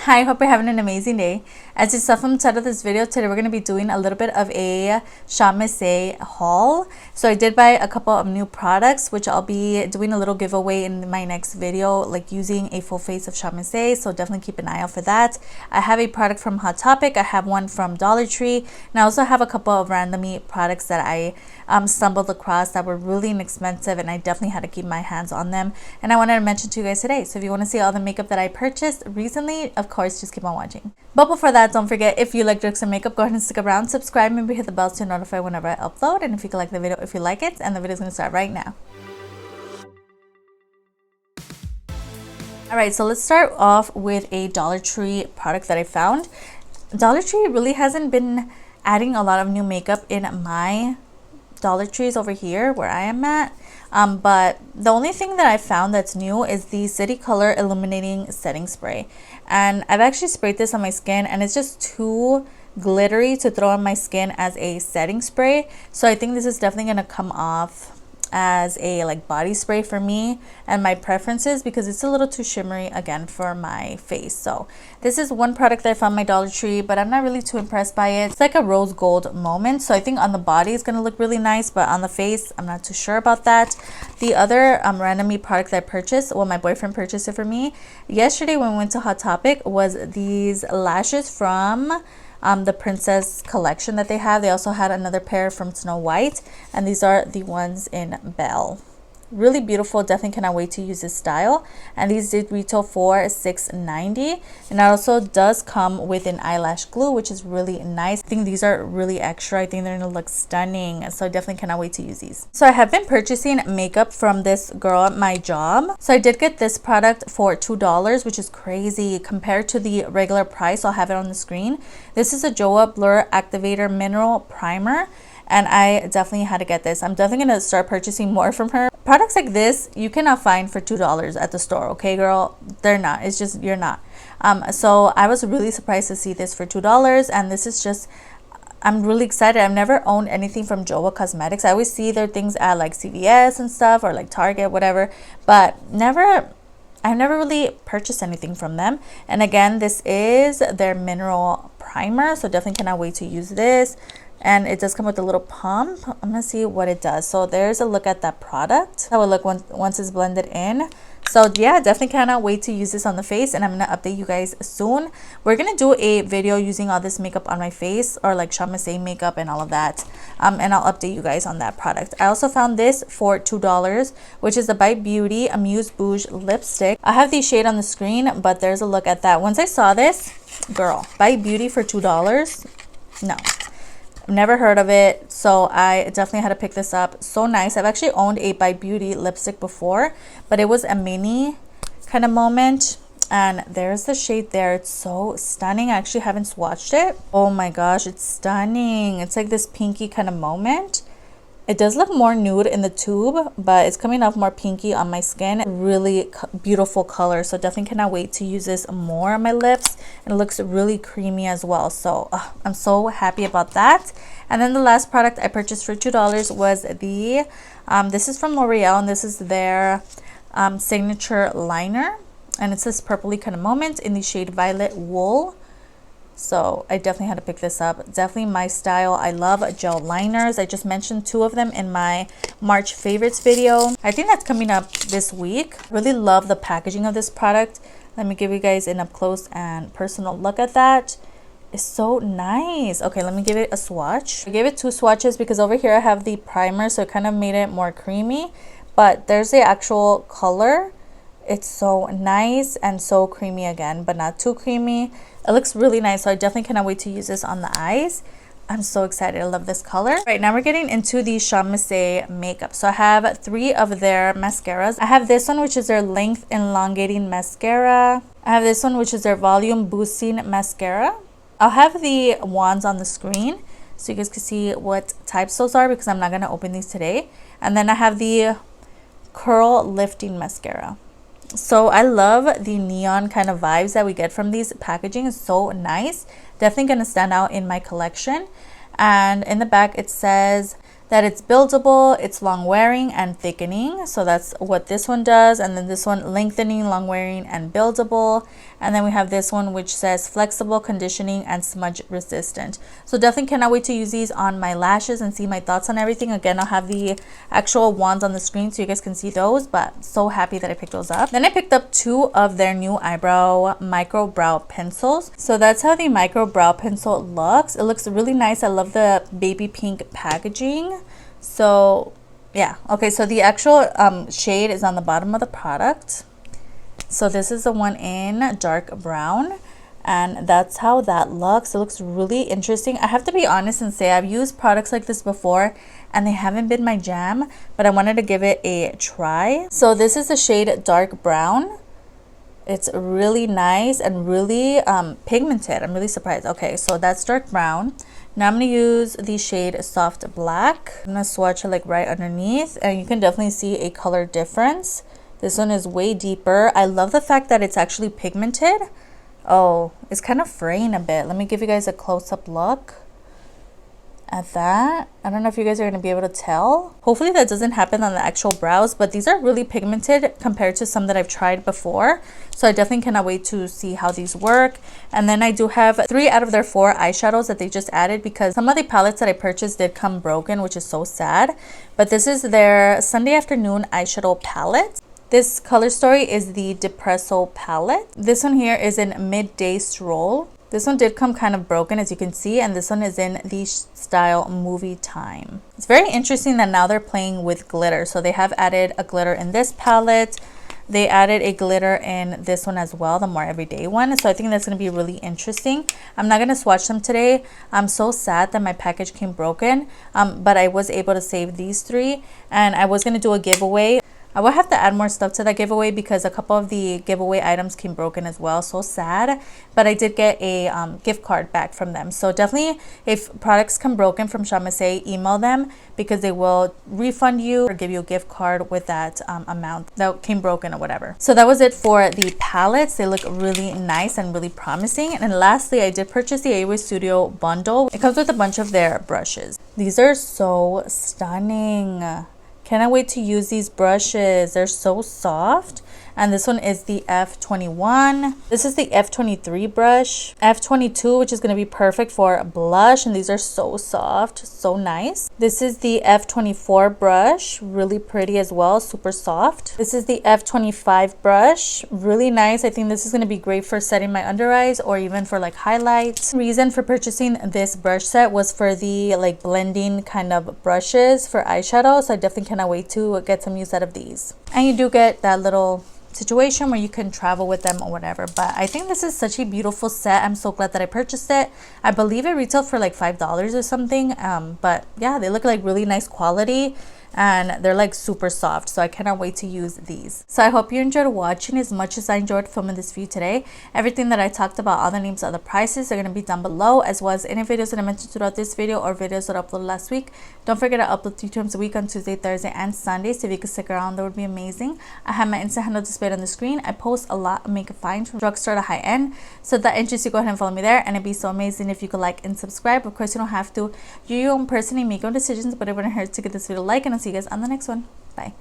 Hi, hope you're having an amazing day. As you saw from the title of this video, today we're going to be doing a little bit of a CHIT haul. So I did buy a couple of new products, which I'll be doing a little giveaway in my next video, like using a full face of CHIT. So definitely keep an eye out for that. I have a product from Hot Topic. I have one from Dollar Tree. And I also have a couple of randomly products that I stumbled across that were really inexpensive, and I definitely had to keep my hands on them. And I wanted to mention to you guys today. So if you want to see all the makeup that I purchased recently, of course, just keep on watching. But before that, don't forget, if you like drugs and makeup, go ahead and stick around, subscribe, maybe hit the bell to notify whenever I upload, and if you can like the video if you like it. And the video is going to start right now. Alright, so let's start off with a Dollar Tree product that I found. Dollar Tree really hasn't been adding a lot of new makeup in my Dollar Trees over here where I am at. But the only thing that I found that's new is the City Color Illuminating Setting Spray. And I've actually sprayed this on my skin, and it's just too glittery to throw on my skin as a setting spray. So I think this is definitely going to come off as a like body spray for me and my preferences, because it's a little too shimmery again for my face. So this is one product that I found my Dollar Tree, but I'm not really too impressed by it. It's like a rose gold moment, so I think on the body it's going to look really nice, but on the face I'm not too sure about that. The other randomly product that I purchased, well, my boyfriend purchased it for me yesterday when we went to Hot Topic, was these lashes from the Princess collection that they have. They also had another pair from Snow White, and these are the ones in Belle. Really beautiful. Definitely cannot wait to use this style. And these did retail for $6.90, and it also does come with an eyelash glue, which is really nice. I think these are really extra. I think they're gonna look stunning, so I definitely cannot wait to use these. So I have been purchasing makeup from this girl at my job. So I did get this product for $2, which is crazy compared to the regular price. I'll have it on the screen. This is a Joah Blur Activator Mineral Primer, and I definitely had to get this. I'm definitely gonna start purchasing more from her. Products like this you cannot find for $2 at the store, okay girl? They're not. It's just, you're not. So I was really surprised to see this for $2, and this is just, I'm really excited. I've never owned anything from Joah Cosmetics. I always see their things at like CVS and stuff, or like Target, whatever, but I've never really purchased anything from them. And again, this is their mineral primer, so definitely cannot wait to use this. And it does come with a little pump. I'm gonna see what it does. So there's a look at that product, how it look once it's blended in. So yeah, definitely cannot wait to use this on the face, and I'm gonna update you guys soon. We're gonna do a video using all this makeup on my face, or like CHIT makeup and all of that, and I'll update you guys on that product. I also found this for $2, which is the By Beauty Amuse Bouche lipstick. I have the shade on the screen, but there's a look at that. Once I saw this, girl, By Beauty for $2, no, never heard of it, so I definitely had to pick this up. So nice. I've actually owned a By Beauty lipstick before, but it was a mini kind of moment, and there's the shade there. It's so stunning. I actually haven't swatched it. Oh my gosh, it's stunning. It's like this pinky kind of moment. It does look more nude in the tube, but it's coming off more pinky on my skin. Really beautiful color, so definitely cannot wait to use this more on my lips. And it looks really creamy as well, so I'm so happy about that. And then the last product I purchased for $2 was the this is from L'Oreal, and this is their signature liner, and it's this purpley kind of moment in the shade Violet Wool. So I definitely had to pick this up. Definitely my style. I love gel liners. I just mentioned 2 of them in my March favorites video. I think that's coming up this week. Really love the packaging of this product. Let me give you guys an up close and personal look at that. It's so nice. Okay, let me give it a swatch. I gave it 2 swatches because over here I have the primer, so it kind of made it more creamy, but there's the actual color. It's so nice and so creamy again, but not too creamy. It looks really nice, so I definitely cannot wait to use this on the eyes. I'm so excited. I love this color. Right, now we're getting into the CHIT makeup. So I have 3 of their mascaras. I have this one, which is their Length Elongating Mascara. I have this one, which is their Volume Boosting Mascara. I'll have the wands on the screen so you guys can see what types those are, because I'm not going to open these today. And then I have the Curl Lifting Mascara. So I love the neon kind of vibes that we get from these packaging. It's so nice. Definitely going to stand out in my collection. And in the back it says that it's buildable, it's long wearing and thickening. So that's what this one does. And then this one, lengthening, long wearing and buildable. And then we have this one which says flexible, conditioning, and smudge resistant. So definitely cannot wait to use these on my lashes and see my thoughts on everything. Again, I'll have the actual wands on the screen so you guys can see those, but so happy that I picked those up. Then I picked up 2 of their new eyebrow micro brow pencils. So that's how the micro brow pencil looks. It looks really nice. I love the baby pink packaging. So yeah, okay, so the actual shade is on the bottom of the product. So this is the one in dark brown, and that's how that looks. It looks really interesting. I have to be honest and say I've used products like this before and they haven't been my jam, but I wanted to give it a try. So this is the shade dark brown. It's really nice and really pigmented. I'm really surprised. Okay, so that's dark brown. Now I'm going to use the shade soft black. I'm going to swatch it like right underneath, and you can definitely see a color difference. This one is way deeper. I love the fact that it's actually pigmented. Oh, it's kind of fraying a bit. Let me give you guys a close-up look at that. I don't know if you guys are going to be able to tell. Hopefully that doesn't happen on the actual brows, but these are really pigmented compared to some that I've tried before. So I definitely cannot wait to see how these work. And then I do have 3 out of their 4 eyeshadows that they just added, because some of the palettes that I purchased did come broken, which is so sad. But this is their Sunday afternoon eyeshadow palette. This color story is the Depresso palette. This one here is in Midday Stroll. This one did come kind of broken, as you can see, and this one is in the style Movie Time. It's very interesting that now they're playing with glitter. So they have added a glitter in this palette. They added a glitter in this one as well, the more everyday one. So I think that's going to be really interesting. I'm not going to swatch them today. I'm so sad that my package came broken, but I was able to save these 3, and I was going to do a giveaway. I will have to add more stuff to that giveaway because a couple of the giveaway items came broken as well. So sad, but I did get a gift card back from them. So definitely, if products come broken from Chamase, email them because they will refund you or give you a gift card with that amount that came broken or whatever. So that was it for the palettes. They look really nice and really promising. And then lastly, I did purchase the AOA Studio bundle. It comes with a bunch of their brushes. These are so stunning. Cannot wait to use these brushes. They're so soft. And this one is the F21. This is the F23 brush. F22, which is going to be perfect for blush. And these are so soft, so nice. This is the F24 brush. Really pretty as well, super soft. This is the F25 brush. Really nice. I think this is going to be great for setting my under eyes or even for like highlights. The reason for purchasing this brush set was for the like blending kind of brushes for eyeshadow. So I definitely cannot wait to get some use out of these. And you do get that little situation where you can travel with them or whatever. But I think this is such a beautiful set. I'm so glad that I purchased it. I believe it retailed for like $5 or something, but yeah, they look like really nice quality and they're like super soft, so I cannot wait to use these. So I hope you enjoyed watching as much as I enjoyed filming this for you today. Everything that I talked about, all the names of the prices are going to be down below, as well as any videos that I mentioned throughout this video or videos that I uploaded last week. Don't forget to upload 3 times a week on Tuesday, Thursday, and Sunday, so if you could stick around, that would be amazing. I have my Insta handle displayed on the screen. I post a lot of makeup finds from drugstore to high end, so if that interests you, go ahead and follow me there, and it'd be so amazing if you could like and subscribe. Of course, you don't have to. You're your own person and make your own decisions, but it wouldn't hurt to give this video a like, and I'll see you guys on the next one. Bye.